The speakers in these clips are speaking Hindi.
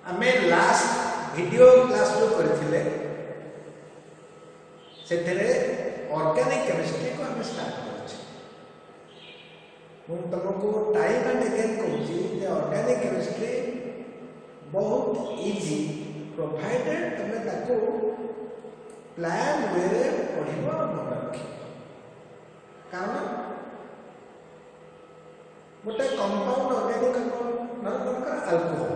आमे लास्ट वीडियो क्लास जो करथिले सेठरे ऑर्गेनिक केमिस्ट्री को हमें स्टार्ट करछे। हम तुमको टाइम एंड अगेन कहूची जे ऑर्गेनिक केमिस्ट्री बहुत इजी प्रोवाइडेड तुम ताको प्लान वे रे पढ़िबो मन रखी। कारण गोटे कंपाउंड ऑर्गेनिक कंपाउंड का alcohol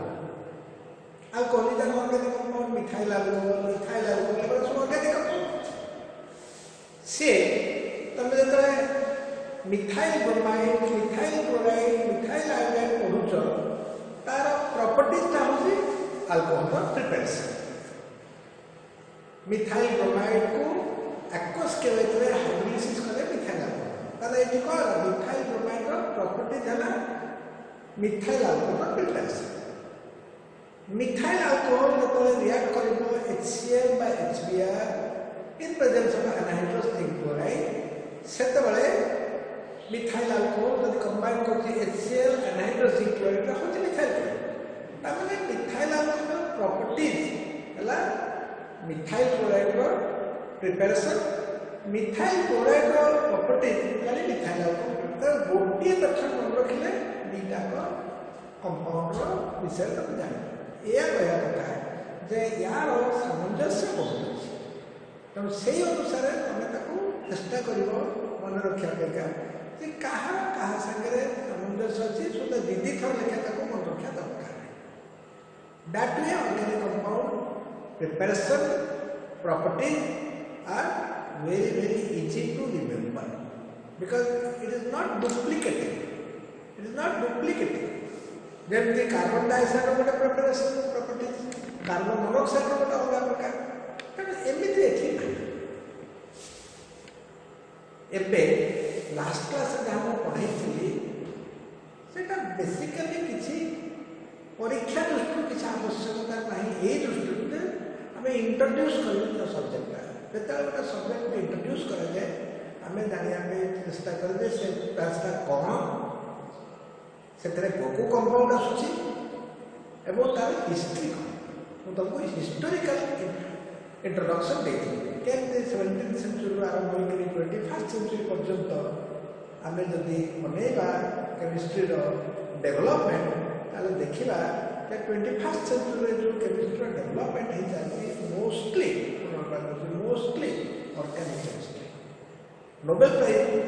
alcohol is an organic compound methyl alcohol एबे सब ऑर्गेनिक कंपाउंड से तुम जब methyl bromide methyl chloride methyl iodide पढ़ुछ तार प्रॉपर्टीज ता होची अल्कोहल प्रिपरेशन। मिथाइल ब्रोमाइड को एक्वस के वेतरे हाइड्रोलिसिस करे मिथाइल अल्कोहल ताले एठी को मिथाइल ब्रोमाइड रो प्रॉपर्टीज हला methyl alcohol preparation. Methyl alcohol जब रिएक्ट करिबो HCl by HBr in presence of anhydrous zinc chloride सेते बळे मिथाइल अल्कोहल जब कंबाइन करछि HCl anhydrous zinc chloride रा होछि मिथाइल क्लोराइड तामे मिथाइल अल्कोहल प्रॉपर्टीज हला मिथाइल क्लोराइड रो प्रिपरेशन मिथाइल क्लोराइड रो प्रॉपर्टीज खाली मिथाइल अल्कोहल तो गोटी लक्षण मन रखिले दीटा को कंपाउंड रो विषय तक जानि या कहया कथा जे यार सामंजस्य बहुत अछि तो सेही अनुसार तमे ताको चेष्टा करिवो मन रखिया बेका जे कहा संगे सामंजस्य अछि सो त दीदी थर लेके ताको मन रखिया दरकार that way organic compound preparation properties are very easy to remember because it is not duplicating जैसे कार्बन डाइऑक्साइड गोटे प्रिपरेशन प्रॉपर्टीज कार्बन मोनोऑक्साइड गोटे अलग प्रकार तेणु एमती एठी एबे लास्ट क्लास जहाँ पढ़ाई सेटा बेसिकली किसी परीक्षा दृष्टि किसी आवश्यकता नहीं यही दृष्टि आम इंट्रोड्यूस कर सब्जेक्ट जो गोटे सब्जेक्ट इंट्रोड्यूस कराए आम जाना चेष्टा करें से कौन से को कंपाउंड आसूची एवं तार हिस्ट्री कौन तुमको हिस्टोरिकल इंट्रोडक्शन देती केमती 17th सेंचुरी आरंभ होकर 21st सेंचुरी पर्यंत आम जदि अनेवा केमिस्ट्री डेवलपमेंट ताले देखा 21st सेंचुरी जो केमिस्ट्री डेवलपमेंट हो जाती mostly organic chemistry Nobel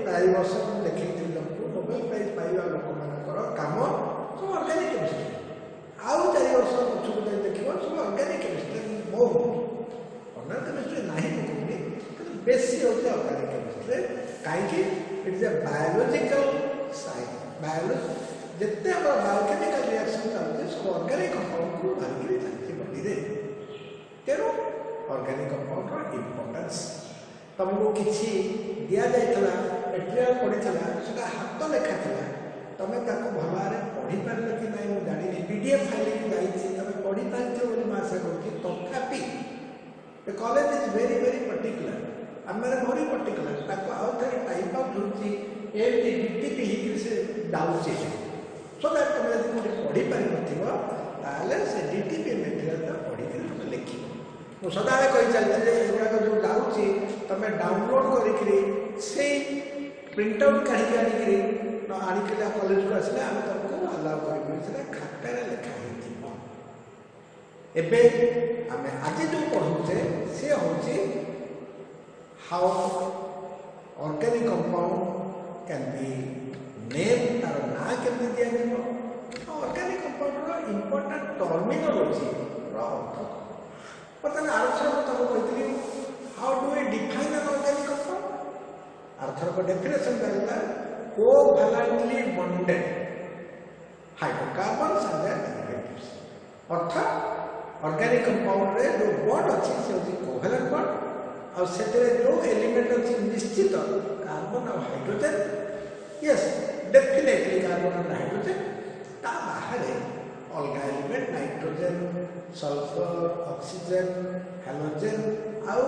prize वर्ष देखी तुमको नोबेल प्राइज पाइबा लोक काम सब ऑर्गेनिक केमिस्ट्री आउ 4 वर्ष पछक देखिए सब ऑर्गेनिक केमिस्ट्री बहुत ऑर्गेनिक केमिस्ट्री नहीं कहूनी बेसी होते ऑर्गेनिक केमिस्ट्री कहीं it is a biological science biology जिते बायोकेमिकल रिएक्शन चलते सब ऑर्गेनिक कंपाउंड को बाहर चलती बॉडी तेणु ऑर्गेनिक कंपाउंड इंपोर्टेंस तुमको किसी दिया जाइला मटेरियल पड़ीला से हाथ लेखा था तुम भल भाव पढ़ी पार कि ना मुझे जानी PDF फाइल तुम पढ़ी पार्थ मैं आशा करुँच तथापि कॉलेज इज वेरी पर्टिकुलर आम वेरी पर्टिकुलर आउ थे टाइप अफ दूसरी एमती DTP से जाऊँगी सो दैट तुम जब कौटे पढ़ी पार न से DTP मटेरियल पढ़ी तुम लिख मुझे सदाबे कही चलती एगुड़ाक जो जाऊँगी तुम डाउनलोड करी से प्रिंट आउट कहीं आनिक कॉलेज को आसले आम तुमको अलाउ कर खातार लिखाई एबे आम आज जो पढ़ुचे सी हूँ how organic compound can be name तार ना केमती दिया ऑर्गेनिक कंपाउंड इंपोर्टेंट टर्मिनोलॉजी अर्थ बर्तमान आरथर तुमको कही how do we define an organic compound आरथर को डेफिनेशन करता covalently bonded hydrocarbons and their derivatives अर्थात ऑर्गेनिक कंपाउंड रे जो बॉन्ड अच्छी से होची कोवैलेंट बॉन्ड और सेतरे जो एलिमेंट अच्छी निश्चित कार्बन और हाइड्रोजन यस डेफिनेटली कार्बन और हाइड्रोजन ता बाहर अलग element nitrogen sulphur oxygen hydrogen आउ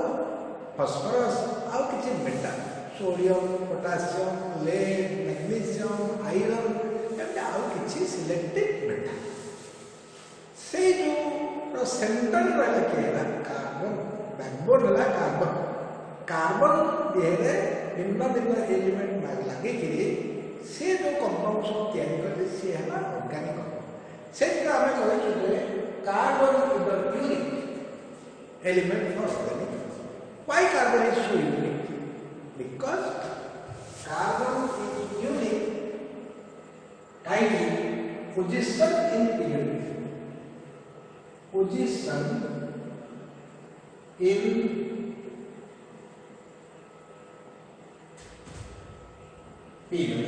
फॉस्फोरस आउ किछि metal sodium potassium lead magnesium iron एमते आउ किछि सिलेक्टेड मेटल सेंटर रहा किए कार्बन बैकबोन है कार्बन कार्बन देहरे भिन्न भिन्न एलिमेंट लगे सी जो कंपाउंड सब या सी है ऑर्गेनिक कंपाउंड से आम कहे carbon is the unique element in organic why carbon is so unique because carbon is unique kindly position in period position in period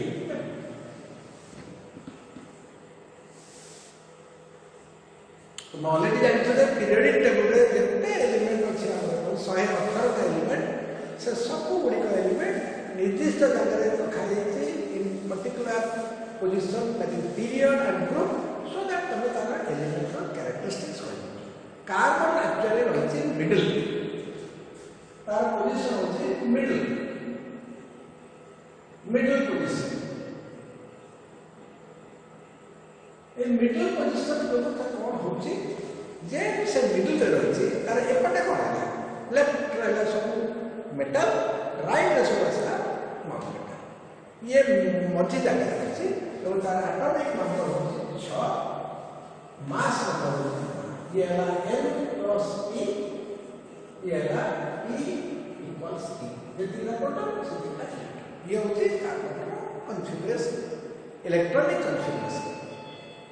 तो ऑलरेडी जानते पीरियडिक टेबल रे जेते एलिमेंट अछि हमर 118 एलिमेंट से सब गुडी का एलिमेंट निर्दिष्ट जगह रे रखा जाय in particular position that is period and group so that तमे तारा element और characteristics हो कार्बन एक्चुअली रहछि मिडिल तार पोजीशन होछि मिडिल पोजीशन ए मिडिल पोजीशन जो तो कोन होछि जे से मिडिल रे रहछि तार एपटे कोन है लेफ्ट रहला सब मेटल राइट रे सब असला नॉन मेटल ये मझी जगह रहछि तो तार एटॉमिक नंबर होछि 6 मास नंबर ये वाला n क्रॉस p ये वाला p इक्वल्स t जितना प्रोटॉन उतना ये होछि कार्बन का कॉन्फ़िगरेशन इलेक्ट्रॉनिक कॉन्फ़िगरेशन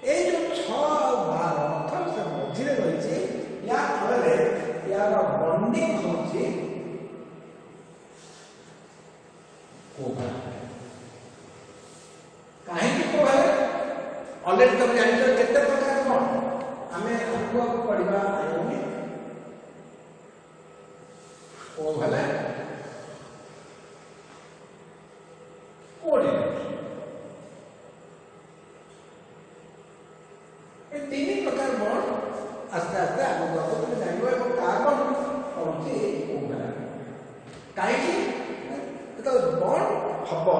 ए जो 6 12 अर्थात से मझी रे रहिछि या फले यार बॉन्डिंग होछि कोवैलेंट काहे को है ऑलरेडी तुम जानते हो कितने प्रकार बॉन्ड हमें आपको पढ़िबा आयोनिक कोवैलेंट कोऑर्डिनेट ये तीन प्रकार बॉन्ड आस्ते आस्ते आगो जातो तुम जानिबो एवं कार्बन होछि कोवैलेंट काहे तो बॉन्ड हबो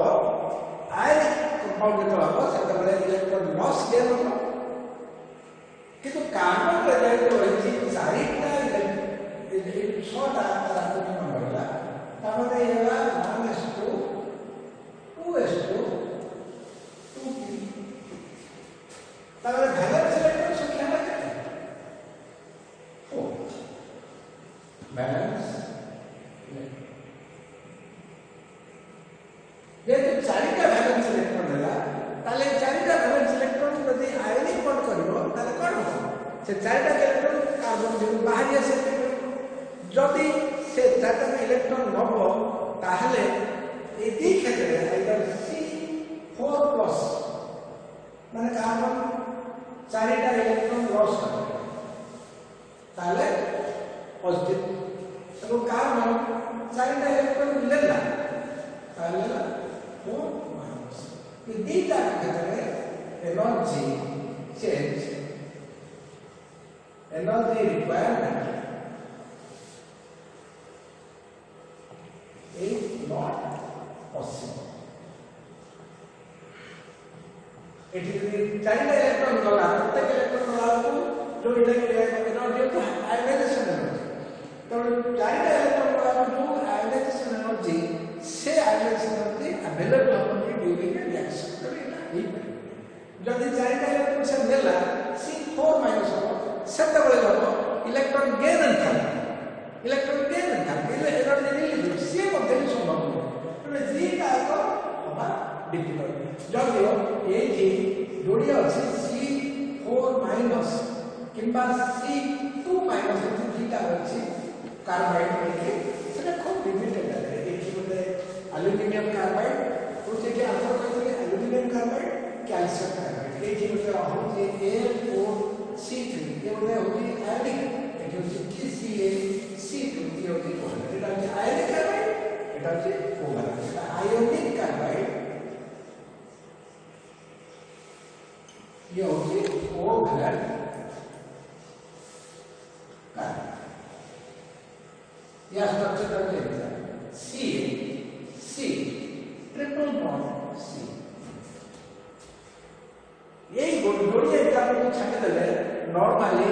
आयनिक कंपाउंड जो हम से बड़े इलेक्ट्रॉन लॉस गेन हो किंतु कार्बन रे जो रही साइडटा इन छोटा आटम नंबर ला तमने येला 1s2 2s2 2p तमने बैलेंस इलेक्ट्रॉन संख्या ना ओ बैलेंस ये तो चारिटा बैलेंस इलेक्ट्रॉन है ताले चारिटा बैलेंस इलेक्ट्रॉन यदि आयनिक बॉन्ड करिवो ताले कोन हो से चारिटा इलेक्ट्रॉन कार्बन जो बाहर आसे जदि से चारिटा इलेक्ट्रॉन नबो ताहले ए दी क्षेत्र आइदर C4+ माने कार्बन चारिटा इलेक्ट्रॉन लॉस करे ताले पॉजिटिव तो कार्बन चारिटा इलेक्ट्रॉन लेला ताले ये data कहते energy change energy requirement is not possible it is the चारिटा इलेक्ट्रॉन गला प्रत्येक इलेक्ट्रॉन गला को जो एनर्जी होता है आयनाइजेशन एनर्जी तो चारिटा इलेक्ट्रॉन गला जो आयनाइजेशन एनर्जी से आयनाइजेशन एनर्जी अवेलेबल होती ड्यूरिंग ए रिएक्शन जदि चारिटा इलेक्ट्रॉन से देला C4- हो सेट बळे जाबो electron gain enthalpy energy release से मध्ये संभव तो जीटा को हवा डिफिकल्ट जदि ए जी जोड़ी अछि C4- किंबा C2- जीटा अछि कार्बाइड के सेटा खूब लिमिटेड है एक बोले एल्युमिनियम कार्बाइड तो जे के आंसर कहले एल्युमिनियम कार्बाइड कैल्शियम कार्बाइड ए जे बोले होछि A4C3 ये बोले होछि आयनिक ए होछि CaC2 ये होछि कोवैलेंट एटा होछि आयनिक कार्बाइड एटा होछि कोवैलेंट एटा आयोनिक कार्बाइड ये होछि कोवैलेंट कार्बाइड या स्ट्रक्चर का C ट्रिपल बॉन्ड C यही जोड़ी है छाड़देले नॉर्मली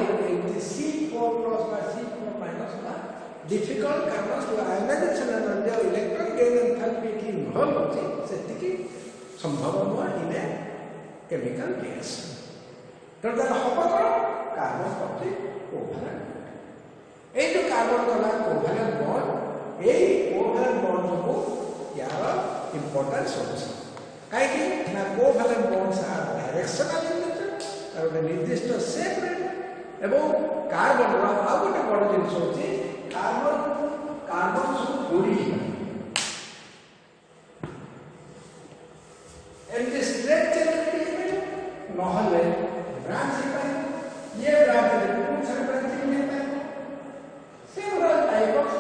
C4 प्लस বা C4 माइनस ना डिफिकल्ट कार्बन जो आयनाइजेशन एनर्जी और इलेक्ट्रॉन गेन एंथैल्पी की इन्वॉल्व होती सेतिकी संभव हुआ इन केमिकल गैस तो तार हब कार्बन प्रति कोवैलेंट ए जो कार्बन वाला कोवैलेंट बॉन्ड ए कोवैलेंट बॉन्ड को यार इंपोर्टेंस होती कहीं ना covalent bonds are directional in nature और निर्दिष्ट शेप रे एवं कार्बन रो आ गोटे बड़ जिनिस होची कार्बन सब जोड़ी एमती स्ट्रेट चेन नहले ब्रांच ये ब्रांच कौन सा ब्रांच में several type of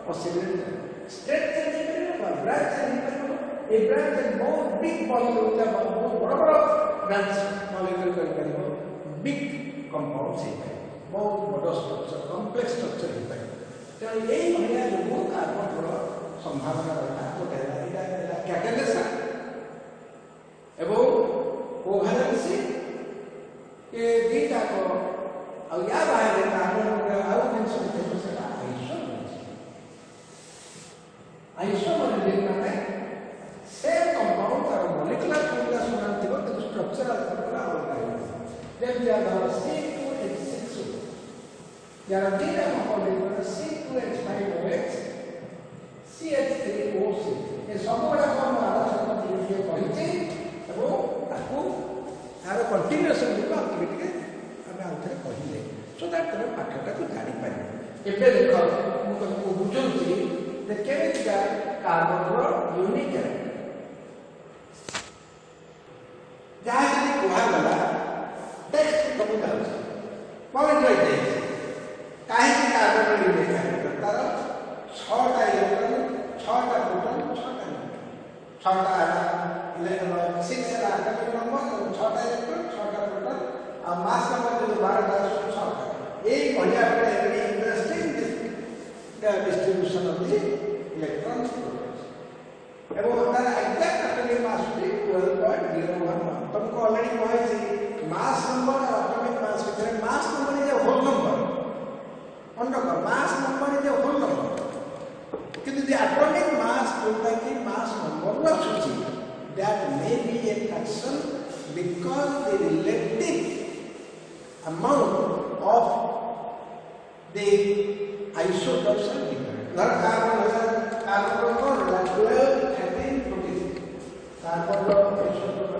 possibility straight chain और ब्रांच a branch and बहुत big molecule होता है बहुत बड़ा branch molecule का big compounds है बहुत बड़ा structure complex structure होता है तो यही बढ़िया जो वो कार्बन रो संभावना रहता है वो कहता है कैटलिस्ट है एवं कोवैलेंसी ये दीटा को अब याद आए कार्बन का आउट मेंशन करते हैं आइसोमर में same compound or molecular formula सुनांतिको तो structural formula होता है जब यार C2H6 यार दीटा compound C2H5OH CH3OC ये सब बड़ा फॉर्मूला सब दिए पढ़िते तो ताको यार कंटीन्यूअस दिको एक्टिविटी के हमें आउथरे कहिले सो दैट तोर पाठटा को जानि पारे एबे देखो मु तुमको बुझौची जे केमिकल कार्बन रो यूनिक है जहाँ यदि कुहागला टेक्स्ट कमी जाऊँ पॉइंट रही है कहीं की कार्बन यूनिट है तार 6टा इलेक्ट्रॉन 6टा प्रोटॉन 6टा न्यूट्रॉन 6टा इलेक्ट्रॉन 6 से एटॉमिक नंबर 6टा इलेक्ट्रॉन 6टा प्रोटॉन और मास नंबर जो 12टा 6टा एक बढ़िया बड़े interesting distribution of the electrons एवं तार एग्जैक्ट एटॉमिक मास भी 12.011 तुमको ऑलरेडी कही मास नंबर और एटॉमिक मास के mass number is a whole number under mass number is a whole number किंतु द एटॉमिक मास जोटा कि मास नंबर रो सूची that may be a fraction because the relative amount of the isotopes are different धर कार्बन को 12 13 14 कार्बन रो आइसोटोप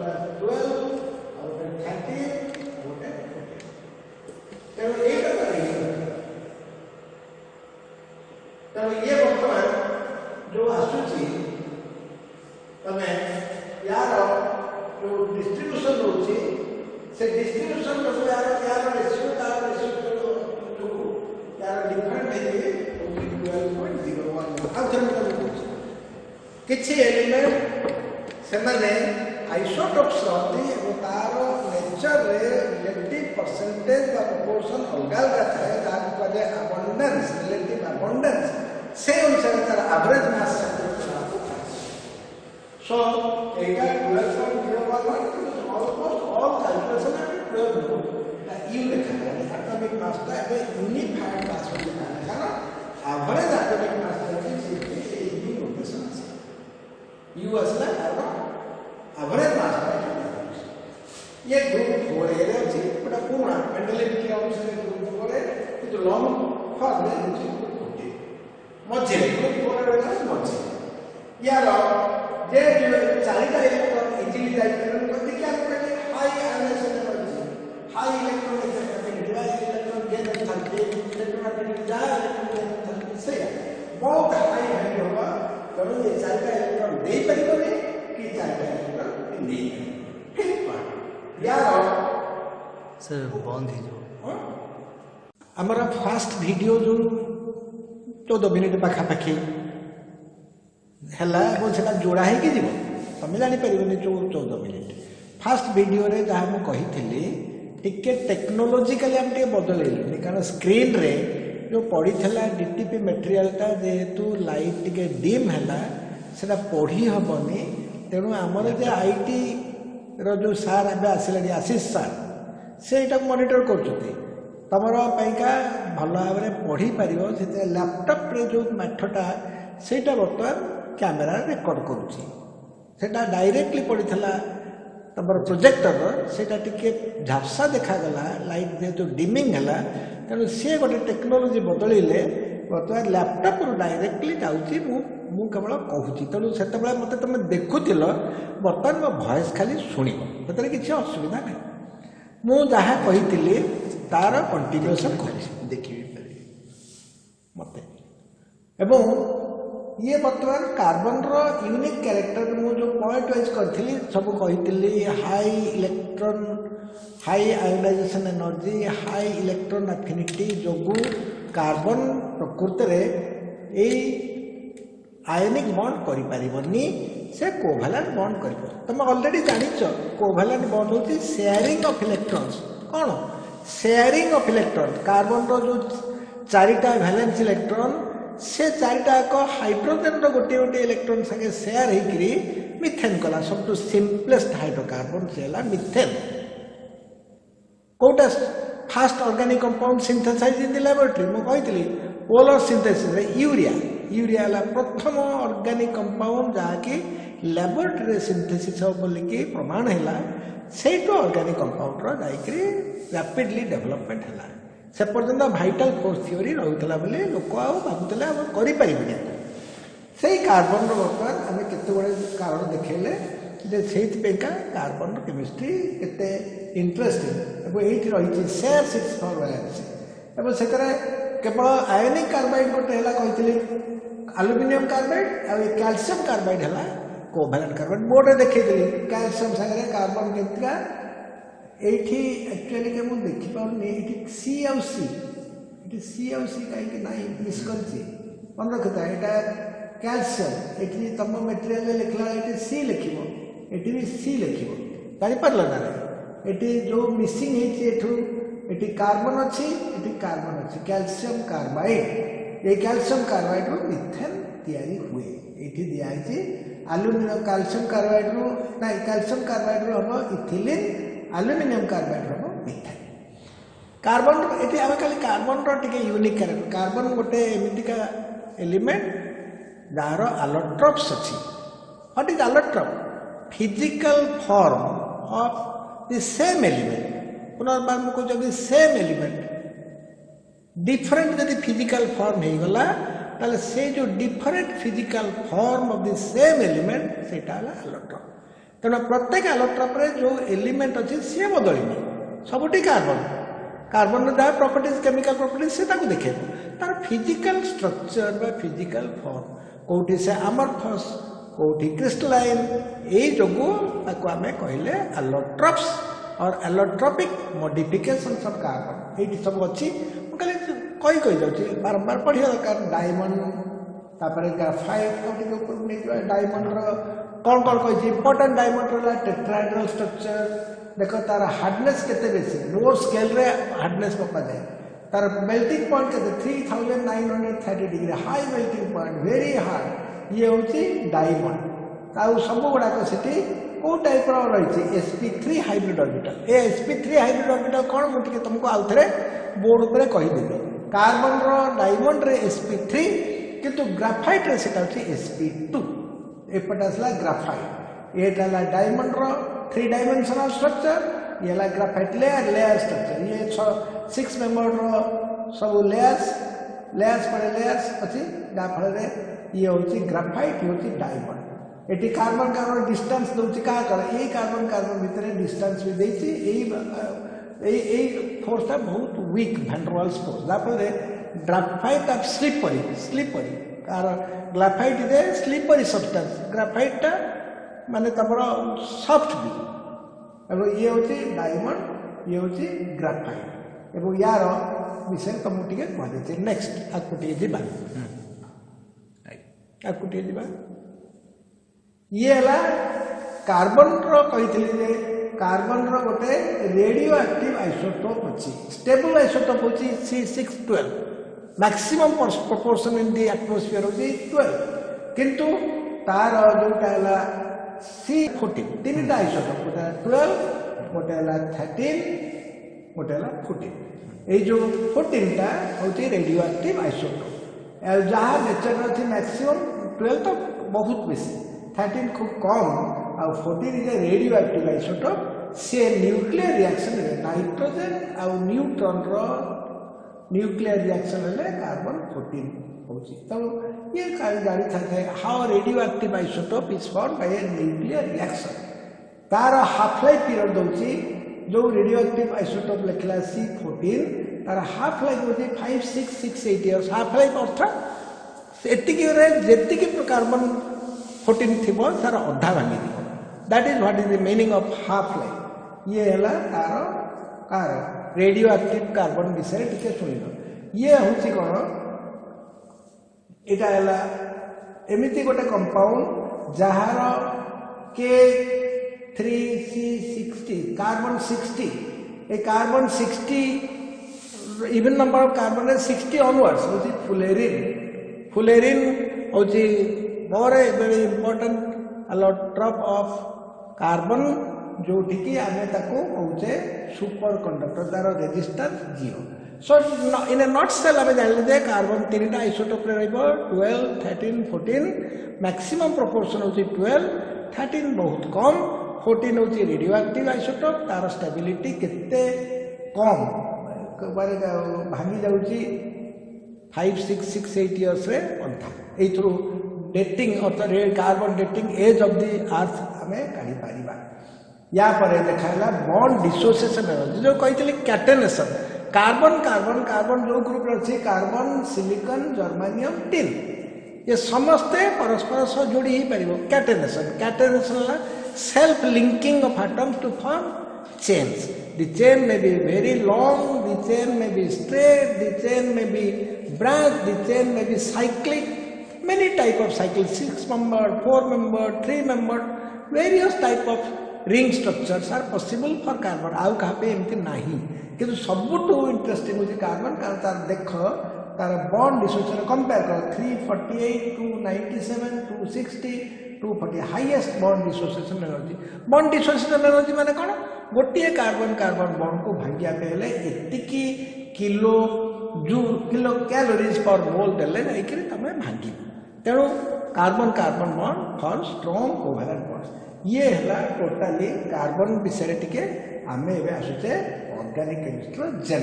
12 और फिर 13 और 14 तो ये तो ये वर्तमान जो आसुची तमे यार जो डिस्ट्रीब्यूशन होची से डिस्ट्रीब्यूशन को यार रेशियो जो यार डिफरेंट है 12.01 अब जब किछि एलिमेंट से माने आइसोटोप्स रहती है तारो नेचर रे रिलेटिव परसेंटेज का प्रोपोर्शन अलग अलग है तार पदे अबंडेंस रिलेटिव अबंडेंस से अनुसार तार एवरेज मास सो एटा 12.01 ऑलमोस्ट ऑल कैलकुलेशन है 12 यू लिखा है एटॉमिक मास का है यूनिफाइड मास लिखा है कारण एवरेज एटॉमिक मास है ये नोटेशन है यू असला एवरेज मास ये ग्रुप 4 एरिया अछि बड़ा पूर्ण मेंडलिन के अनुसार ग्रुप 4 है तो लॉन्ग फॉर्म में होती मध्य ग्रुप 4 रे मध्य यार जे चारिटा इलेक्ट्रॉन इजीली जाइकरन को क्या करते high ionization energy high electron electron gain energy electron जाए इलेक्ट्रॉन एनर्जी से बहुत हाई वैल्यू होगा तो ये चारिटा इलेक्ट्रॉन दे परिबने कि चारिटा इलेक्ट्रॉन नहीं ठीक बात यार सर बंद ही जो हमारा फर्स्ट वीडियो जो 14 मिनट पाखापाखि है जोड़ा है जीव तुम जापर 14 मिनिट फास्ट वीडियो रे जहाँ मुझे टिके टेक्नोलोजिकली आम टे बदलैलुनि कारण स्क्रीन रे जो पड़ी डीटीपी मेटेरियलटा जेहेतु लाइट टिके डिम है से पढ़ी हेनी तेणु आमर जे आईटी रो जो सार ए आसिले आशीष सार ସେଇଟା ମନିଟର କରୁଛନ୍ତି ତମର ପାଇଁକା ଭଲ ଭାବରେ ପଢ଼ି ପାରିବ ସେଥିରେ ଲ୍ୟାପଟପ୍ରେ ଯେଉଁ ମାଠଟା ସେଇଟା ବର୍ତ୍ତମାନ କ୍ୟାମେରା ରେକର୍ଡ଼ କରୁଛି ସେଇଟା ଡାଇରେକ୍ଟଲି ପଡ଼ିଥିଲା ତମର ପ୍ରୋଜେକ୍ଟର ସେଇଟା ଟିକେ ଝାପ୍ସା ଦେଖାଗଲା ଲାଇଟ୍ ଯେହେତୁ ଡିମିଂ ହେଲା ତେଣୁ ସିଏ ଗୋଟେ ଟେକ୍ନୋଲୋଜି ବଦଳିଲେ ବର୍ତ୍ତମାନ ଲ୍ୟାପଟପ୍ରୁ ଡାଇରେକ୍ଟଲି ଯାଉଛି ମୁଁ କେବଳ କହୁଛି ତେଣୁ ସେତେବେଳେ ମୋତେ ତୁମେ ଦେଖୁଥିଲ ବର୍ତ୍ତମାନ ମୋ ଭଏସ୍ ଖାଲି ଶୁଣିବ ସେଥିରେ କିଛି ଅସୁବିଧା ନାହିଁ ମୁଁ ଯାହା କହିଥିଲି ତାର କଣ୍ଟିନ୍ୟୁଏସନ୍ କରୁଛି ଦେଖିବି ପାରିବି ମୋତେ ଏବଂ ଇଏ ବର୍ତ୍ତମାନ କାର୍ବନର ୟୁନିକ୍ କ୍ୟାରେକ୍ଟର ମୁଁ ଯେଉଁ ପଏଣ୍ଟ ୱାଇଜ୍ କରିଥିଲି ସବୁ କହିଥିଲି high electron high ionization energy high electron affinity ଯୋଗୁଁ କାର୍ବନ ପ୍ରକୃତରେ ଏଇ ଆୟନିକ୍ ବଣ୍ଡ କରିପାରିବନି ସେ କୋଭାଲାଣ୍ଟ ବଣ୍ଡ କରିବ ତୁମେ ଅଲରେଡ଼ି ଜାଣିଛ କୋଭାଲାଣ୍ଟ ବଣ୍ଡ ହେଉଛି ସେୟାରିଂ ଅଫ୍ ଇଲେକ୍ଟ୍ରନ୍ସ କ'ଣ ସେୟାରିଂ ଅଫ୍ ଇଲେକ୍ଟ୍ରନ୍ କାର୍ବନର ଯେଉଁ ଚାରିଟା ଭ୍ୟାଲେନ୍ସ ଇଲେକ୍ଟ୍ରନ୍ से चारिटा एक हाइड्रोजेन गोटे गोटे इलेक्ट्रॉन संगे शेयर होकरी मिथेन कला सब सिंपलेस्ट हाइड्रोकार्बन से मिथेन कोटा first organic compound synthesize in the laboratory मु कहितली पोलर सिंथेसिस रे यूरिया ला प्रथम ऑर्गेनिक कंपाउंड जाकी लैबोरेटरी रे सिंथेसिस हो बोली कि प्रमाण हैला सेटो ऑर्गेनिक कंपाउंड रो जाईकरी रैपिडली डेवलपमेंट हैला से पर्यंत भाइटाल फोर्स थ्योरी रहुतला बोले लोक भावुले आम करें से कार्बन बर्तमान आम केत कारण देखेले से कार्बन केमिस्ट्री केते इंटरेस्टिंग ये रही शेयर 6 फॉर वैलेंसी और से केवल आयोनिक कार्बाइड गोटे कही आलुमिनियम कार्बाइड आ कैल्शियम कार्बाइड है कोभालेंट कार्बाइड बोर्ड देखी कैल्शियम सागर कार्बन केमतिका एठी एक्चुअली के मु देखि पाउनी एठी सी आउ सी कहीं नहीं मिस करछि मन रखता एटा कैल्शियम एठी तम मटेरियल लिखला एठी सी लिखिबो एठी भी सी लिखिबो जानि परला ना एठी जो मिसिंग हेछि एठी कार्बन अछि कैल्शियम कार्बाइड ये कैल्शियम कार्बाइड रो मिथेन तयारी हुए एठी दिया है एल्युमिनियम कैल्शियम कार्बाइड रो ना कैल्शियम कार्बाइड रो हम इथिलीन एल्युमिनियम कार्बाइड हम मिथेन कार्बन ये आम खाली कार्बन रे यूनिक कैरेक्टर कार्बन गोटे एमतीका एलिमेंट जार आलोट्रोप्स अच्छी what is allotrope physical form of the same element पुनर्बार मुझे जब सेम एलिमेंट डिफरेंट जब फिजिकल फॉर्म हो गला ताले से जो different physical form of the same element सेटा आलोट्रोप तेना प्रत्येक आलोट्रोप रे जो एलिमेंट अच्छी सी बदलनी सबुटी कार्बन जहाँ प्रॉपर्टीज केमिकल प्रॉपर्टीज से देखे तार फिजिकल स्ट्रक्चर बा फिजिकल फॉर्म कौटी से अमरफस कौटी क्रिस्टलाइन यही जोगु आम कहले एलोट्रोप्स और एलोट्रोपिक मॉडिफिकेशन ऑफ कार्बन ये सब अच्छी कही जाऊँगी बारंबार पढ़िया दरकार डायमंड तापर ग्राफाइट डायमंड कौन कौन कही इंपोर्टेंट डायमंड रहा टेट्राहेड्रल स्ट्रक्चर देख तार हार्डनेस केते बेसी लो स्केल रे हार्डनेस पका जाए तार मेल्टिंग पॉइंट केते 3930 degree high melting point very hard ये होची डायमंड आ सब गुड़ाक सेठी को टाइप रही sp3 हाइब्रिड ऑर्बिटल ए sp3 हाइब्रिड ऑर्बिटल कौन मुझे तुमको आउ थे बोर्ड पर कहीदेवी कार्बन रो डायमंड रे sp3 किंतु ग्राफाइट रे सेटा होची sp2 एपटे आसला ग्राफाइट ये डायमंड रो 3 डायमेंशनल स्ट्रक्चर ये ग्राफाइट लेयर स्ट्रक्चर ये 6 मेंबर रो सब लेयर्स पर लेयर्स अच्छी जहाँफल ये हूँ ग्राफाइट हूँ डायमंड ये कार्बन कार्बन डिस्टेंस दूसरी क्या ये कार्बन कार्बन भितर डिस्टेंस भी देती फोर्सटा बहुत वीक भैंड्रोवाल्स फोर्स जहाँफल graphite of slippery graphite is a slippery substance ग्राफाइटा माने तमर सॉफ्ट भी एवं ये हूँ डायमंड ये हूँ ग्राफाइट एवं यार विषय तुमको टे कह नेक्स्ट आपको जा आपको जा ये है कार्बन री कार्बन रोटे रेडियो एक्टिव आइसोटोप अच्छी स्टेबल आइसोटोप होची C612 मैक्सिमम प्रोपोर्शन इन दी एटमॉस्फेयर होची 12 किंतु तार जोटा है C14 तीन आइसोटोप गोटे 12 गोटे 13 गोटे है 14 ये जो 14टा हूँ रेडियो एक्टिव आइसोटोप जहाँ नेचर अच्छी मैक्सिमम 12 तो बहुत बेसी 13 खूब कम आ 14 is a radio active isotope से न्यूक्लियर रिएक्शन नाइट्रोजन आ न्यूट्रॉन रो न्यूक्लियर रिएक्शन है कार्बन 14 होची तो ये जानी था how radio active isotope is form by a nuclear reaction तार हाफ लाइफ पीरियड दोची जो रेडियो एक्टिव आइसोटोप लिखला C14 तार हाफ लाइफ होची 5 6 6 8 इयर्स हाफ लाइफ अर्थ एतिकी रे जेतिकी कार्बन 14 थिबो तार अधा भांगी दिबो that is what is the meaning of half life ये हला तार कार रेडियो एक्टिव कार्बन विषय टिके सुनिलो ये होची कोन एटा हला एमिति गोटे कंपाउंड जहार के 3C60 कार्बन 60 ए carbon 60 even number of carbon 60 onwards होची फुलेरिन होची more very important allotrope of carbon जो टिकी आमे ताको कहूचे सुपर कंडक्टर तार resistance 0 so in a nutshell आमे जानिले जे कार्बन तीनटा आइसोटोप रे रहइबो 12 13 14 मैक्सिमम प्रोपोर्शन होची 12 13 बहुत कम 14 होची रेडियो एक्टिव आइसोटोप तार स्टेबिलिटी केते कम बारे भांगी जाउची 5 6 6 8 इयर्स रे अंथा ए थ्रू डेटिंग अर्थात carbon dating age of the earth हमें काढ़ी पारिबा या पर देखाला बॉन्ड डिसोसिएशन एनर्जी जो कहितले कैटेनेशन कार्बन कार्बन कार्बन जो ग्रुप अछि कार्बन सिलिकॉन जर्मेनियम टिन ये समस्ते परस्पर सह जोड़ी ही परिबो कैटेनेशन ला self linking of atoms to form chains the chain may be very long the chain may be straight the chain may be branch the chain may be cyclic many type of cycle 6 member 4 member 3 member various type of ring structures are possible for carbon आउ कहा पे एमती नहीं किंतु सबुठू इंटरेस्टिंग होची कार्बन कारण तार देख तार बॉन्ड डिसोसिएशन कंपेयर कर 348 297 260 240 हाईएस्ट बॉन्ड डिसोसिएशन एनर्जी माने कोन गोटे कार्बन कार्बन बॉन्ड को भांगिया पे हेले एतिकी kilo joule kilo calories per mole देले नै कि तमे भांगी तेणु carbon carbon bond for strong covalent bonds ये हला टोटली कार्बन विषय टिके आमे एबे आसुचे ऑर्गेनिक केमिस्ट्री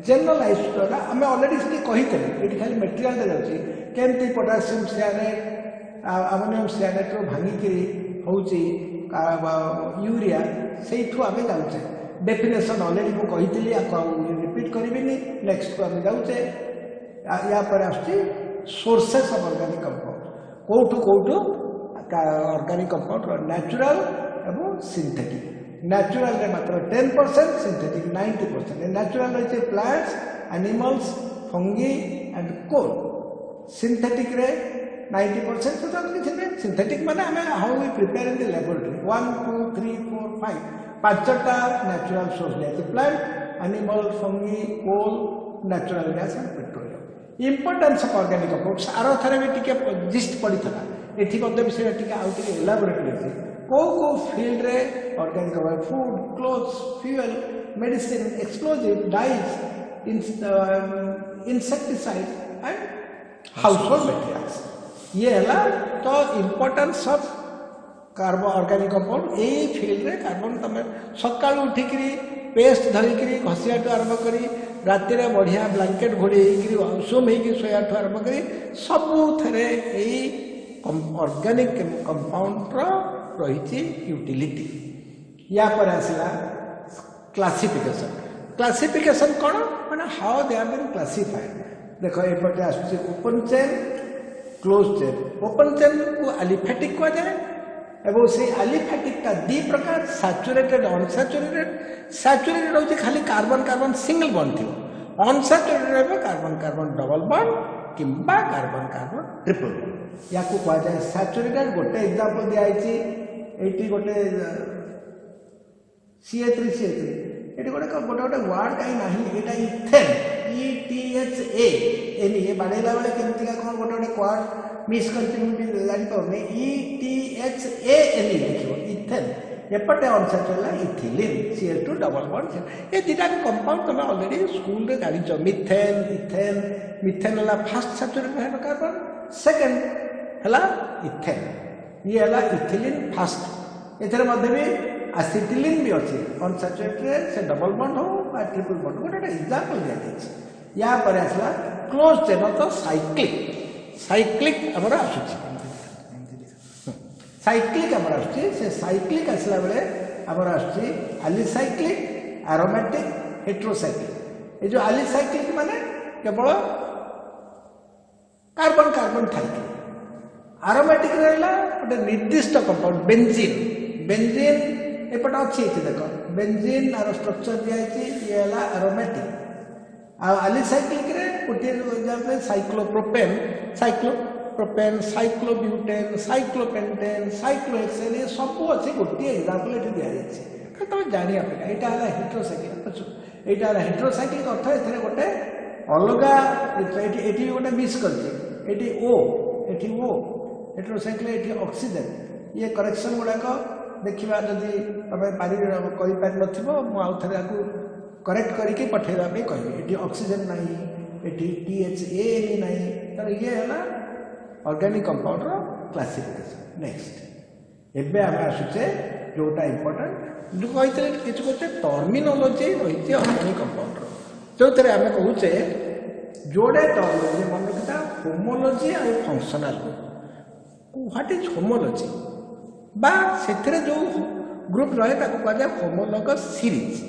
जनरल आइसोटोप आमे ऑलरेडी से कहितले एटी खाली मटेरियल दे जाउची केमती पोटेशियम सियानेट अमोनियम सियानेट रो भांगी करी होउची यूरिया सेठू आमे जाउचे डेफिनेशन ऑलरेडी को कहितली आ रिपीट करबिनी नेक्स्ट को आमे जाउचे या पर आछी सोर्सेस ऑफ ऑर्गेनिक कंपाउंड कोठू ऑर्गेनिक कंपाउंड नेचुरल एवं सिंथेटिक नेचुरल रे मात्र 10% सिंथेटिक 90% नेचुरल रही plants animals fungi and coal synthetic रे 90% तो किसी नहीं सिंथेटिक माने हमें how we prepare in the laboratory 1 2 3 4 5 पांचटा नेचुरल सोर्स ले plant animal fungi coal natural gas and petroleum importance of organic compounds आरो थरे भी टिके जिस्ट पड़ी था एथि मध्य विषय टिके आउ टिके एलाबोरेट होती को फील्ड रे organic food clothes fuel medicine explosive dyes insecticide and household materials ये हला तो importance of carbon organic compound ए फील्ड रे कार्बन तमे सकाळ उठिकरी पेस्ट धरिकरी घसियाटू आरंभ करी राति रे बढ़िया ब्लैंकेट घोड़ी करी उषुम हेकी सोयाटू आरंभ करी सबु थरे ए ऑर्गेनिक कंपाउंड रो रही यूटिलिटी या पर आसला क्लासिफिकेशन कौन माने how they are been classified देखो एपटे आसुची open chain close chain open chain को एलिफेटिक कह जाए एवं से एलिफेटिक का दी प्रकार सैचुरेटेड अनसैचुरेटेड होची खाली कार्बन कार्बन सिंगल बॉन्ड थी अनसैचुरेटेड रहबो कार्बन कार्बन डबल बॉन्ड किंबा कार्बन कार्बन ट्रिपल बॉन्ड या को कह जाए सैचुरेटेड गोटे एग्जांपल दिया आइची एटी गोटे CH3 एटी गोटे गोटे वर्ड कहीं नहीं एटा इथेन ETHA एनी ये बाड़ेला बेले केमती का कोन गोटे गोटे वर्ड मिस कंटिन्यूटी जानि पउने ETHA एनी लिखिबो इथेन एपटे unsaturated ethylene CH2 double bond ये दुटा कंपाउंड तुम ऑलरेडी स्कूल रे जानिछ मिथेन इथेन मिथेन हला फर्स्ट सैचुरेटेड हाइड्रोकार्बन सेकंड हला इथेन ये हला इथिलीन फर्स्ट एथरे मध्ये भी एसिटिलीन भी अछि अनसैचुरेटेड से डबल बॉन्ड हो बा ट्रिपल बॉन्ड गोटे एग्जांपल दिया जाइछ या पर आसला क्लोज चेन तो साइक्लिक हमर आसुछि साइक्लिक हमर आसुछि से साइक्लिक आसला बेले हमर आसुछि एलिसाइक्लिक एरोमेटिक हेटेरोसाइक्लिक ये जो एलिसाइक्लिक माने केवल कार्बन कार्बन थाइके एरोमेटिक रहला गोटे निर्दिष्ट कंपाउंड बेंजीन एपट अच्छी देख बेंजीन आर स्ट्रक्चर दिखाई ये एरोमेटिक एलिसाइक्लिक रे गोटे example cyclopropane cyclobutane cyclopentane cyclohexane ये सब अच्छे गोटे एग्जांपल ये दिखाई तुम जाना यहाँ है हेटेरोसाइक्लिक यहाँ है हेटेरोसाइक्लिक अर्थ ए गोटे अलग ये गोटे मिस कर ओ हेटेरोसाइक्लिक ये ऑक्सीजन ये करेक्शन गुड़ाक देखा जदि तुम पार मुझे करेक्ट करके पठेवाई कहबी ये ऑक्सीजन नहीं ये THANE नहीं तो ये है ऑर्गेनिक कंपाउंड क्लासिफिकेशन नेक्स्ट एबे आम आसुचे जोटा इंपोर्टेंट जो कहते किसी गोटे टर्मिनोलॉजी रही ऑर्गेनिक कंपाउंड जो थे आम कहूचे जोड़े टर्मिनोलॉजी मन रखा होमोलॉजी और फंक्शनल व्हाट इज होमोलॉजी बा से जो ग्रुप रहे कहुए होमोलॉगस सीरीज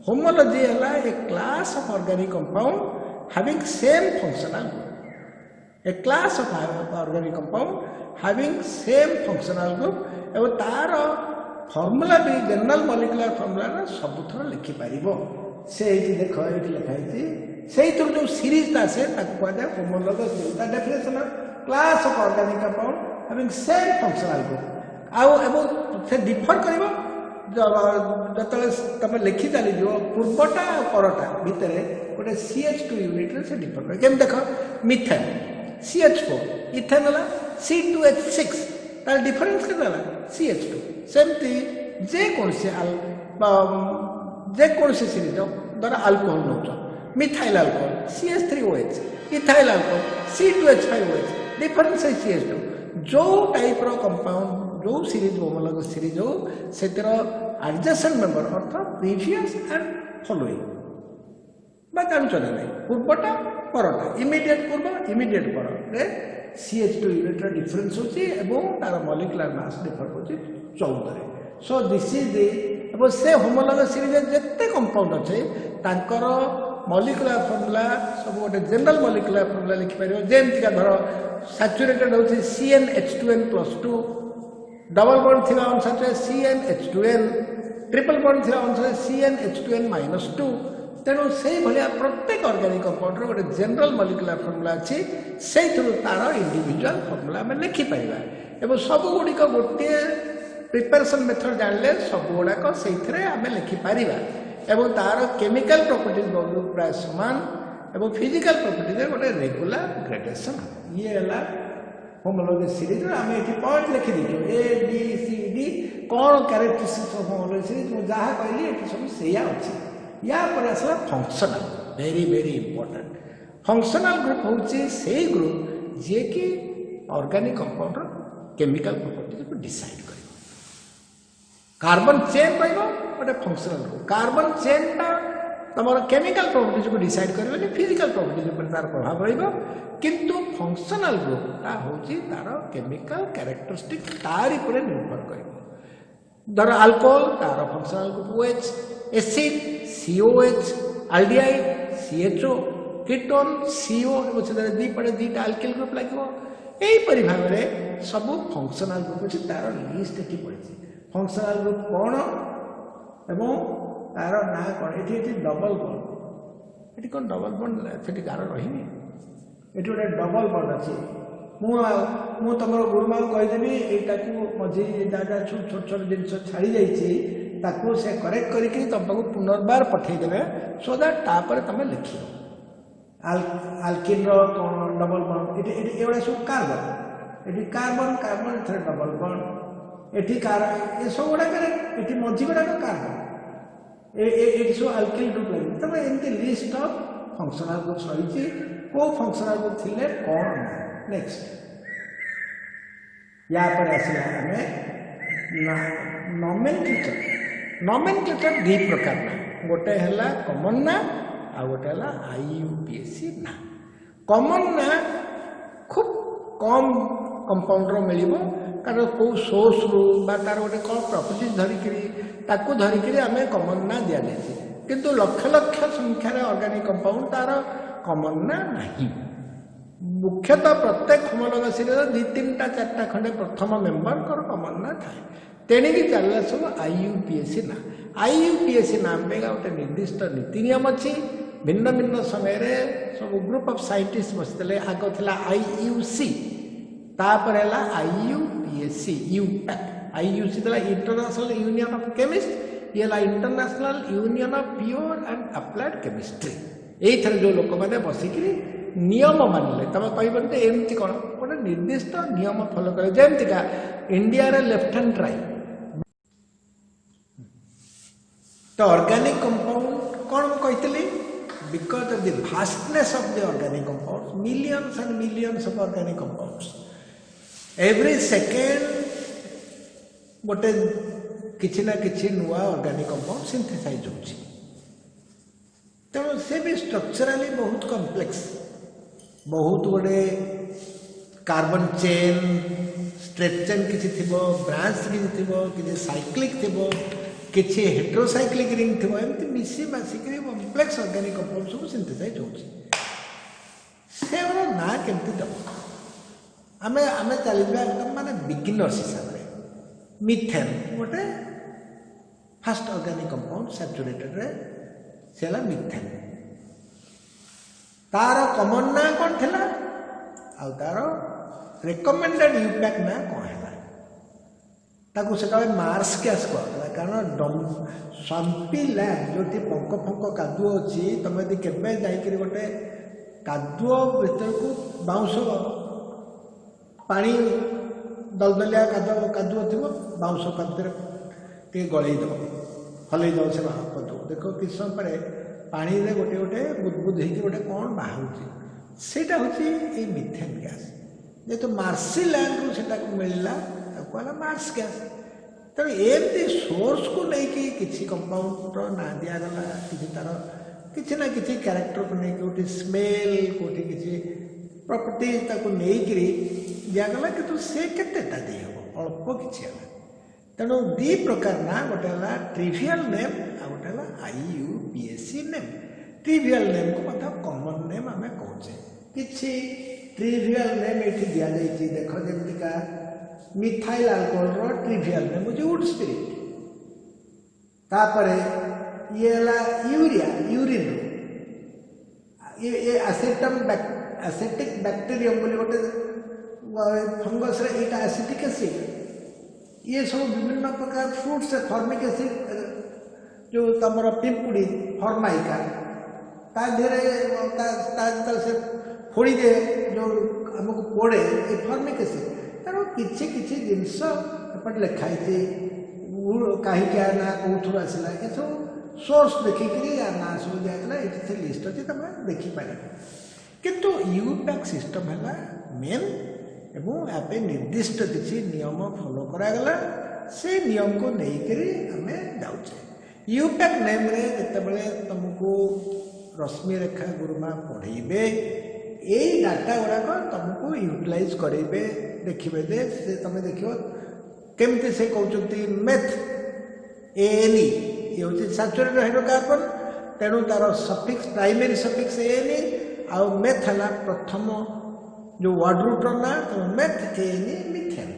होमोलॉजी है a class of organic compound having same functional group a class of organic compound having same functional group एवं तार फॉर्मूला भी जनरल मॉलिक्यूलर फॉर्मूला सबुथर लिखिपर से देख ये लिखाई से जो सीरीज आसे कहते homologous definition class of organic compound having same functional group आउ से डिफर कर जो तुम लिखि चली पूर्वटा परटा भितर गोटे CH2 यूनिट से डिफर कर केम देख मिथेन CH4 इथेन है C2H6 तार डिफरेंस के CH2 सेमती जेकोसी सीरीज द्वारा अल्कोहल नौ methyl alcohol CH3OH ethyl alcohol C2H5OH difference है CH2 जो टाइप रो कंपाउंड जो सीरीज होमोलॉगस सीरीज हो से एडजेसेंट मेंबर अर्थात प्रीवियस एंड फॉलोइंग जान नहीं पूर्वटा परटा इमिडिएट पूर्व इमिडिएट पर CH2 यूनिट डिफरेंस होची एवं तार मॉलिक्यूलर मास डिफर होची 14 सो दिस इज द एवं से होमोलॉगस सीरीज जिते कंपाउंड अच्छे तांकर मॉलिक्यूलर फॉर्मूला सब गोटे जनरल मॉलिक्यूलर फॉर्मूला लिखि पारियो जेमतिका धर सैचुरेटेड होची CnH2n+2 डबल बॉन्ड थिबा अनुसार CnH2n ट्रिपल बॉन्ड थिबा अनुसार CnH2n-2 तेणु से भाया प्रत्येक ऑर्गेनिक कंपाउंड गोटे जनरल मॉलिक्यूलर फॉर्मूला अच्छी से तार इंडिविजुअल फॉर्मूला आम लिखिपर एवं सब गुड़िक गोटे प्रिपरेशन मेथड जानले सब गुड़ाक से आम लिखिपर एवं तार केमिकल प्रॉपर्टीज प्राय समान एवं फिजिकल प्रॉपर्टीज गोटे रेगुलर ग्रेडेशन ये है होमोलॉगस सीरीज आम ये पॉइंट लिखि दीजिए ABCD कौन कैरेक्टरिस्टिक्स ऑफ होमोलॉगस सीरीज मुझे जहाँ कहली ये सब से अच्छी या पर आसला functional very very important functional group हूँ से ग्रुप जी कि ऑर्गेनिक कंपाउंड केमिकल प्रॉपर्टीज को डिसाइड कर कार्बन चेन रोटे फंक्शनल ग्रुप कार्बन चेन तुम केमिकल प्रॉपर्टीज को डिसाइड कर फिजिकल प्रॉपर्टीज तार प्रभाव किंतु फंक्शनल ग्रुपटा हूँ तार केमिकल कैरेक्टरिस्टिक तारी पर निर्भर कर धर अल्कोहल तार functional group OH acid COH aldehyde CHO ketone CO दी पड़े दीटा अल्किल ग्रुप लगे यहीपरि भाव में सब फंक्शनल ग्रुप अच्छे तार लिस्ट ये पड़ी फंक्शनल ग्रुप कौन एवं तार ना कौन ये डबल बॉन्ड ये कौन डबल बॉन्ड से गार रही ये गोटे डबल बॉन्ड अच्छी मु तुम गुरुमा को कहीदेवी यहाँ मझी जहाँ छोट छोट जिन छाड़ी जाइए से करेक्ट करके तुमको पुनर्बार पठेदेवे सो दैट तापर तुम लिख आल्किन डबल बॉन्ड ये सब कार्बन ये कार्बन कार्बन थे डबल बॉन्ड एठी ये सब गुड़ाक ये मझी गुड़ाक कार्बन ये सब अल्किल ग्रुप लगे तब एमती लिस्ट ऑफ फंक्शनल ग्रुप्स रही को फंक्शनल ग्रुप थिले कौन नेक्स्ट या पर आसला हमें नॉमेनक्लेचर दी प्रकार ना गोटे है कॉमन ना आ गोटे है आईयूपीएसी ना कॉमन ना खूब कम कंपाउंडर मिलिबो कारण को सोर्स रु बा तार गोटे कौन प्रॉपर्टीज धरिकी आम कॉमन ना दि जाए किंतु लक्ष लक्ष संख्यार ऑर्गेनिक कंपाउंड तार कॉमन ना नहीं मुख्यतः प्रत्येक होमोलॉगस राशि दि तीन टा चार्टा खंडे प्रथम मेंबर कर कॉमन ना थाए तेणिकी चलला सब आईयूपीएसी ना आईयूपीएसी नाम पे गोटे निर्दिष्ट नीति नियम अच्छी भिन्न भिन्न समय सब ग्रुप ऑफ साइंटिस्ट बसते आग था आईयूसी तापर है आईयूपीएसी यूपैक आईयूसी था इंटरनेशनल यूनियन ऑफ केमिस्ट ये international union of pure and applied chemistry ये जो लोक मैंने बसिक नियम मानिले तुम कहते एमती कौन गोटे निर्दिष्ट नियम फॉलो करे जमतीका इंडिया रे लेफ्ट हैंड ड्राइव तो ऑर्गेनिक कंपाउंड कौन कहती because of the vastness of the organic compounds millions and millions of organic compounds every second गोटे किसी ना किसी नुआ ऑर्गेनिक कंपाउंड सिंथेसाइज होची तेणु से भी स्ट्रक्चराली बहुत कॉम्प्लेक्स बहुत गुड़े कार्बन चेन स्ट्रेट चेन किसी थी ब्रांच किसी थी किसी साइक्लिक थी किसी हेट्रोसाइक्लिक रिंग थी एमती मिसी मासिक कम्प्लेक्स ऑर्गेनिक कंपाउंड सब सिंथेसाइज होना केमती दब आम आम चलवा माने बिगिनर्स हिसाब से मिथेन गोटे फास्ट ऑर्गेनिक कंपाउंड सैचुरेटेड रे सेला मिथेन तार कॉमन ना कौन थिला आ तार रिकमेंडेड यूपैक ना कौन है ताकू से मार्स गैस कहला कारण स्वाम्पी लैंड जो पंक फंक कादुओ अच्छी तुम यदि केवे जाइए गोटे कादुओ भीतर को बाउंश पानी दलदलिया कादुओ थी बाउंश कादुरे गलईद हलईद से कादुओ देख किस समय पर पानी रे गोटे गोटे बुदबुद होगी गोटे कौन बाहर सेटा हूँ मिथेन गैस जेहेतु मार्सी लैंड रू से मिलला कहला मार्स गैस तेणु एमती सोर्स को लेकिन किसी कंपाउंडर ना दिगला किसी तार किसी ना किसी क्यारेक्टर को लेकिन गोटे स्मेल कोटी किसी प्रॉपर्टी नहीं दिगला कि से केतेटा दे हम अल्प किसी तेणु दी प्रकार ना गोटे है ट्रिवियल नेम आ गोटे है आईयूपीएसी नेम ट्रिवियल नेम को मतलब कॉमन नेम आम कहे किसी ट्रिवियल नेम ये दि जाए देख जमीका मिथाइल अल्कोहल ट्रिवियल नेम हूँ वुड स्पिरिट तापर ये यूरिया यूरिन ये एसिटिक बैक्टेरियम बोली गोटे फंगस यहाँ एसिटिक एसिड ये सब विभिन्न प्रकार फ्रूट्स फॉर्मिक एसिड जो तुम पिंपुड़ी फॉर्माइका से फोड़ी दे जो आमको पोड़े ये फॉर्मिक एसिड तेणु किसी किसी जिनस एपटे लिखाई कहीं ना कौन आसला ये सब सोर्स देखिकी या ना सब दिगला ये लिस्ट अच्छी तुम देखिपार किंतु यूपैक सिस्टम है मेन एवं यहाँ निर्दिष्ट किसी नियम फॉलो करागला से नियम को लेकर आम जाऊे यूपैक नेम रे जितेबले तुमको रश्मि रेखा गुरुमा पढ़ेबे यही डाटा गुड़ाक तुमको यूटिलाइज करेंगे देखिए दे से तुम देख केमती से कहते मेथ एएनई ये हूँ सैचुरेटेड हाइड्रोकार्बन तेणु तार सफिक्स प्राइमरी सफिक्स एएनई आउ मेथ है प्रथम जो वर्ड रूटर ना तो मेथ एएनई मिथेन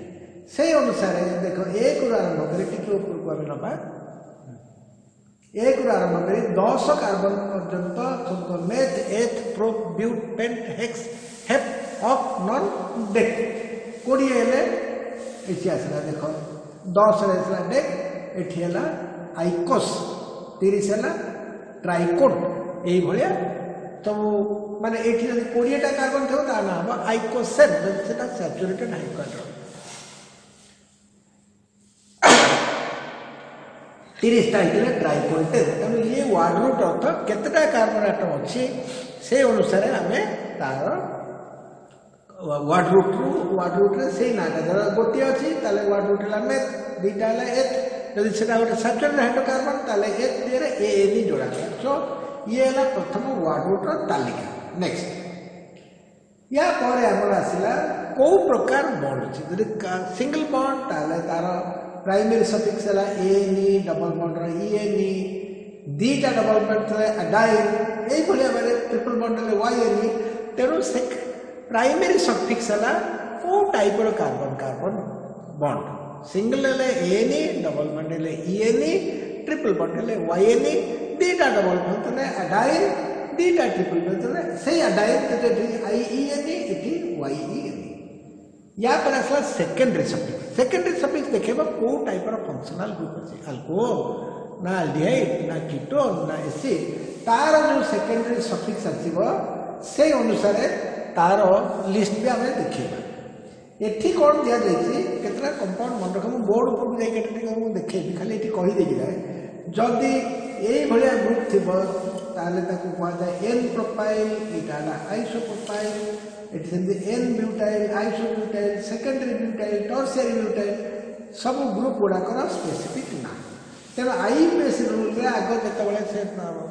से अनुसार देख एक रु आरंभ कर टी ऊपर को आम नवा एक रु आरंभ कर 10 कार्बन पर्यंत meth eth prop but pent hex hep ऑफ नॉन डेक 20 हेले ये आसला देख 10 आसला डेक एटी है आइकोस 30 है ट्राइकोट ये सब माने ये 20टा कार्बन थो ना हम आइकोसेन से सैचुरेटेड हाइड्रोकार्बन टा होते ट्राइकोल्टेन तेणु ये वार्ड रूट अर्थ केतेटा कार्बन आटम अच्छी से अनुसार आम तार वार्ड रूट से नाटा धर गोटे अच्छी वार्ड रूट है मेथ दुईटा है एथ जदि से गोटे सैचुरेटेड हाइड्रोकार्बन ताले एथ दिए ए एन जोड़ा सो ये है प्रथम वार्ड रूट तालिका नेक्स्ट या पर आमर आसला कौ प्रकार बॉन्ड अच्छी जदि सिंगल बॉन्ड ताले तार प्राइमरी सफिक्स है एन डबल बॉन्ड ईएन दीटा डबल बॉन्ड डाइन यही भाव ट्रिपल बॉन्ड है वाईएन तेणु से प्राइमरी सफिक्स है कौ type carbon carbon bond single है एन डबल बॉन्ड है ईएन ट्रिपल बॉन्ड है वाईएन दीटा डबल बॉन्ड है डाइन दीटा ट्रिपल बॉन्ड है से डाइन आईईएन ये वाईईएन या पर आसला सेकेंडरी सफिक्स देखा कौ टाइप फंक्शनल ग्रुप अच्छे अल्कोहल ना अल्डिहाइड ना कीटोन ना एसिड तार जो सेकेंडरी सफिक्स आसव से अनुसार तार लिस्ट भी आम देखा एठी कौन दि जाए केतटा कंपाउंड मन रख बोर्ड उपरକୁ जाइए देखेबी खाली ये कहीदे जाए जदि यही भाया ग्रुप थी ताले ताको कहुए एन प्रोपाइल यहाँ आइसो प्रोपाइल ये n butyl iso butyl secondary butyl tertiary butyl सब ग्रुप गुड़ाकर स्पेसिफिक ना तेना आईपीएस रूल आग जो से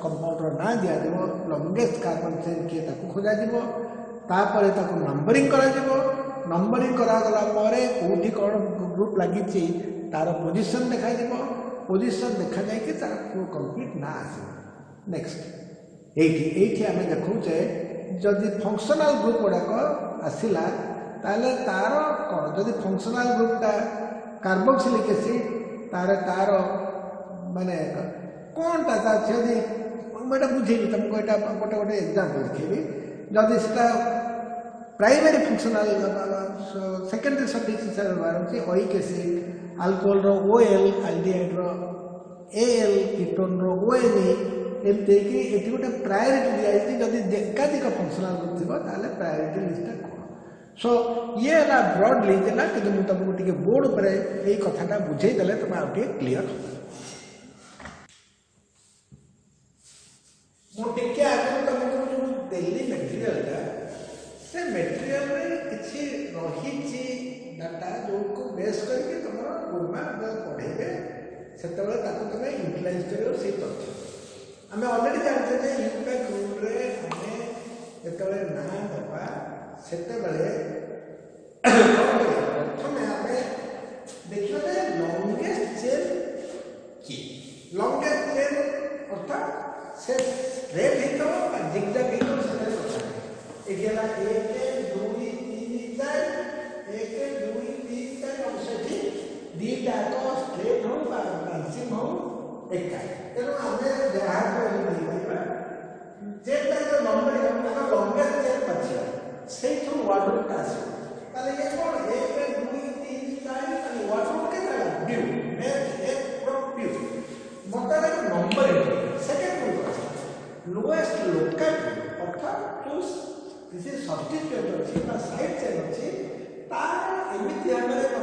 कंपाउंडर ना दिज्व लंगेस्ट कार्बन चेन किए खोजा तापर नंबरिंग नंबरिंग करागला कौटी कौन ग्रुप लगी तार पोजिशन देखा पोजिशन देखा जाए तार कंप्लीट ना आस नेक्स्ट ये आम देखुचे जदि फंक्शनल ग्रुप गुड़ाक आसला ताले तार कौन जदि फंक्शनल ग्रुपटा कार्बोक्सिलिक एसिड तार माने कौन टा यदि मैं बुझेबी तुमको यहाँ गोटे गोटे एग्जाम्पल देखी जदि से प्राइमरी फंक्शनल सेकेंडरी सफिक्स हिसाब से बाहर ओइक एसिड अल्कोहल रो ओएल अल्डिहाइड रो एएल कीटोन रो ओएन एमती ये गोटे प्रायोरिटी दिखाई जदि एकाधिक फंक्शनल ग्रुप थी ताले प्रायोरिटी लिस्ट कौन सो ये है ब्रॉडली देना कि तुमको टे बोर्ड पर यही कथाटा बुझेदेले तुम आगे क्लीयर मुझे आगे तुमको जो देली मेटेरियलटा से मेटेरियल किसी रही डाटा जो को बेस करके तुम गुरुमा पढ़ेबे से तुम यूटिलाइज कर तथ्य आम अलरेडी जानते यूपैक रूल जो ना दबा से प्रथम आम देखिए लंगेस्ट चेन किए लंगेस्ट चेन अर्थात से स्ट्रेट हो जिगजैग हो एक 1 2 3 4 1 2 3 4 और से दीटा को स्ट्रेट हो ब्रांचिंग हो एक तेणु आम जहाँ जेटा जो नंबर लंगेस्ट चेन बाछिया से वार्ड रूट आस ये कौन 1 2 3 4 वार्ड रूट के ड्यू मतलब number second group lowest local अर्थात जो किसी सब्स्टिट्यूएंट अच्छी साइड चेन अच्छी तार एमती भाव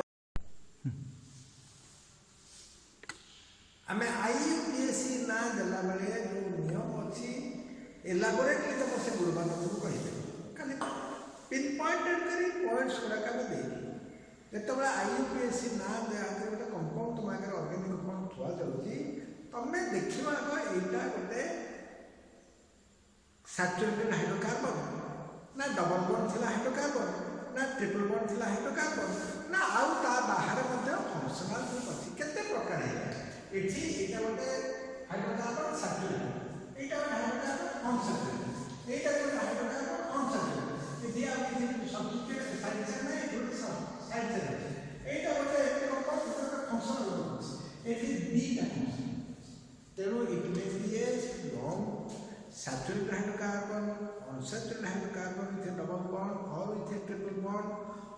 आम आईयूपीएससी ना देला बेले जो नियम अच्छी एलाबोरेटली तुम से गुरुमान को कहीदेवी खाली पिन पॉइंटेड कर पॉइंट्स गुड़ाक आम देवी जो आईयूपीएससी ना दिया गोटे कंपाउंड तुम आगे अर्गानिक कंपाउंड थुआ जाऊँगी तुम्हें देखा आग यहाँ गोटे सैचुरेटेड हाइड्रोकार्बन ना डबल बॉन्ड थी हाइड्रोकार्बन ना ट्रिपल बॉन्ड थी हाइड्रोकार्बन ना आउ ता बाहर फंक्शनल ग्रुप अच्छी केते प्रकार है ये गोटे हाइड्रोकार्बन सैचुरेटेड यहाँ गोटे हाइड्रोकार्बन अनसैचुरेटेड यहाँ गोटे हाइड्रोकार्बन अनसैचुरेटेड ये सब्स्टिट्यूएंट साइड चेन ना ये साइड चेन यहाँ गोटे फंक्शनल ग्रुप अच्छी ये दीटा फंक्शन तेणु it may be a long saturated hydrocarbon, unsaturated hydrocarbon with a double bond or with a triple bond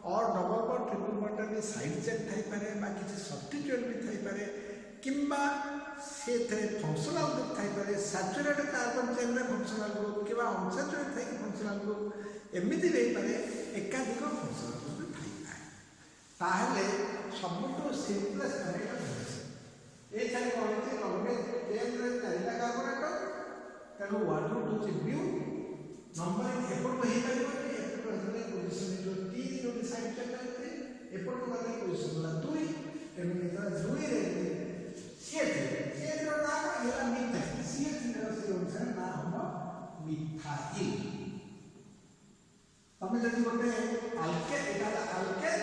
or double bond triple bond रे side chain थाई पारे बा किसी substituent भी थाई पारे किंबा से थे functional group थाई पारे saturated carbon chain में functional group किंबा unsaturated थाई functional group एमिति रही पारे एकाधिक functional group थाई पारे ताहले सबुठो सिंपलेस्ट तरीका ये सारे कौन होती लॉन्गेस्ट चेन रे चारिटा कार्बन एटम तेणु what would do by numbering एपट को ही परिबो कि एपट रहले पोजीशन जो 3 जो साइड चेन रे एपट को वाले पोजीशन ला 2 तेणु इतना 2 रे CH रो ना ये मिथाइल CH रो से उनसे ना हम मिथाइल तमे जदि गोटे अल्केन एटा अल्केन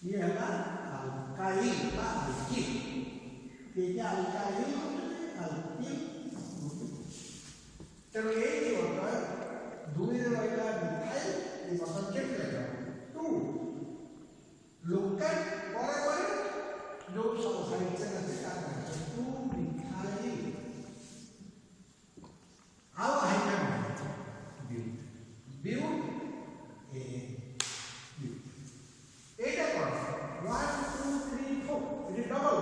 ये है ना अल्काइल बा अल्किल ये क्या अल्काइल अल्किल तेणु ये होता दुई रहा मिथाइल ये मतलब केते टू लोकल बड़े जो साइड से रहते टू मिथाइल आओ हाइड्रोजन ब्यूट ए एटा कोन 1 2 3 4 ये डबल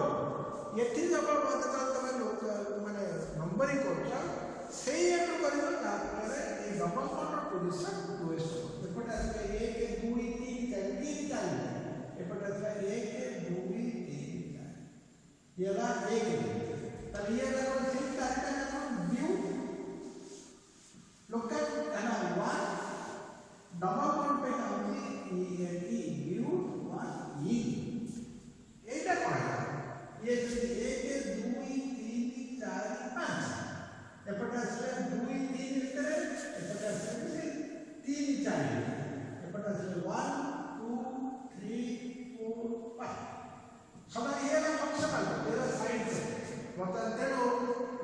ये तीन डबल मतलब तमे माने नंबरिंग करछा सेही एटो करियो तापर ए डबल कोन पोजीशन लोएस्ट एपटा 1 2 3 4 4 एपटा 1 2 3 4 ये ला 1 तब ये ला कोन सेही तारका कोन व्यू लोकल है ना 1 डबल कोन पे आउची ई व्यू 1 ई एटा कोन ये 1 2 3 4 5 एपटा से 2 3 ଭିତରେ एपटा से 3 4 एपटा से 1 2 3 4 5 सदा ये ना फंक्शनल तेरा साइड से मतलब तेरो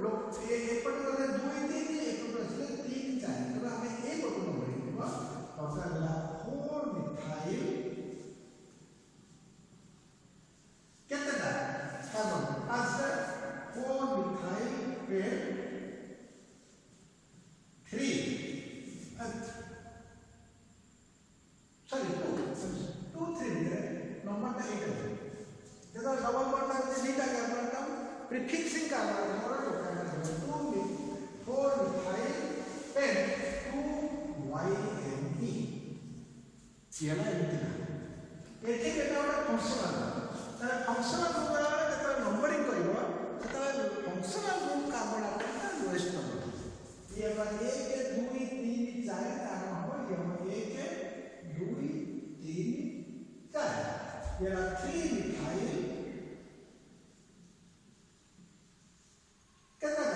लोग ये एपट वाले 2 3 एपटा से 3 4 तो हमें एक और नंबर लिखबा मतलब 4 मिथाइल कितना कार्बन आज 4 मिथाइल पेयर 3 sorry 2 3 नंबर टा 8 है जब डबल बॉन्ड है नीटा कार्बन का प्रीफिक्सिंग कार्बन और लोकल 2 4 मिथाइल पेन 2 YME ये ना एंटी एठी केटा वाला फंक्शनल तार फंक्शनल ग्रुप वाला केता नंबरिंग करिवो सेता फंक्शनल ग्रुप कार्बन आटा लोएस्ट नंबर ये बार 1 2 3 4 तार हो ये 1 2 3 4 ये 3 मिथाइल कितना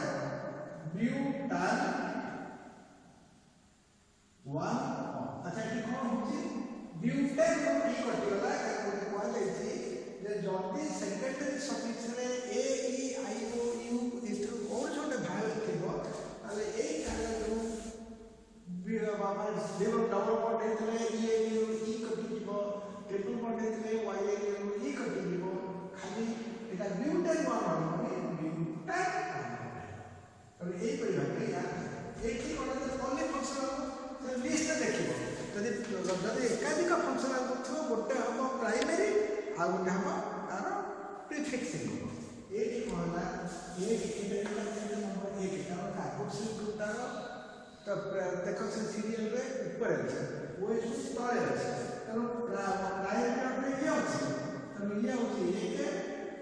ब्यूटान 1 अच्छा ये कौन होची ब्यूटेन को ई कटिला कोते कोन लेची जे जल्दी सेकेंडरी सफिक्स रे ए ई आई ओ यू इथु और छोटे भाग थिबो ताले ए कार्य ग्रुप बिरा बाबा देव double bond हेतले E A you ई कटि दिबो triple bond हेतले Y A you ई कटि दिबो खाली एटा ब्यूटेन वन ब्यूटेन तो ए परिभाषा या एक ही कोन ओनली फंक्शनल से लिस्ट देखिबो जदि एकाधिक फंक्शनल ग्रुप गोटे हम प्राइमरी आ गोटे हम तार प्रीफिक्सिंग ये कहला ये नंबर 1 तार कार्बोक्सिल ग्रुप तार तो देखो से सीरियल रे ऊपर है वो इस तळे है तो प्राइमरी अपने ये होची तो ये होची 1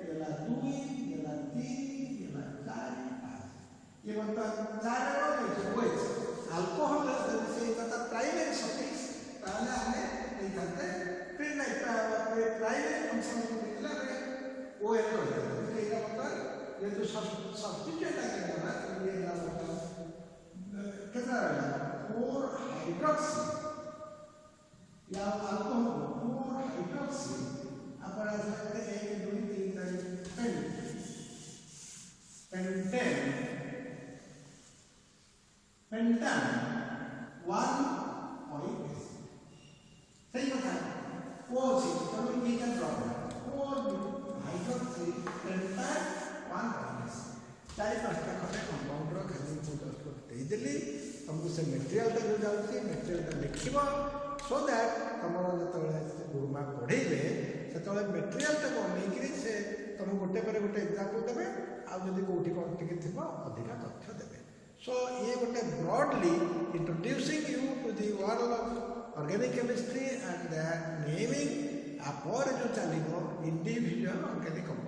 ये ला 2 ये ला 3 ये ला 4 5 ये मतलब 4 रो वो अल्कोहल से कता प्राइमरी सफिक्स ताले हमें नहीं करते फिर नहीं प्राइमरी फंक्शन को निकला रे वो एक हो जाता है तो इसका मतलब ये जो सब्स्टिट्यूट है ना ये ना कितना रहेगा 4 हाइड्रोक्सी या अल्कोहल 4 हाइड्रोक्सी अपन ऐसे 1 2 3 4 पेंटेन पेंटान 1 OH सही बात है वो सी तो ये क्या प्रॉब्लम और हाइड्रोक्सी पेंटान 1 OH चारि पांचटा खटे कंपाउंड रो खाली पोस्ट को दे देली हमको से मटेरियल ता जो जाउची मटेरियल ता लिखिबो सो दैट हमरो जतले गुरुमा पढेइबे सेतले मटेरियल ता को नेकरी से तुम गोटे पर गोटे एग्जांपल देबे आ जदी कोठी कोन टिके थिबो अधिक तथ्य देबे So, ये गोटे broadly introducing you to the world of organic chemistry and naming ଆପରେ ଯେଉଁ ଚାଲିବ ଇଣ୍ଡିଭିଜୁଆଲ ଅର୍ଗାନିକ୍ କମ୍ପୋଜିସନ୍।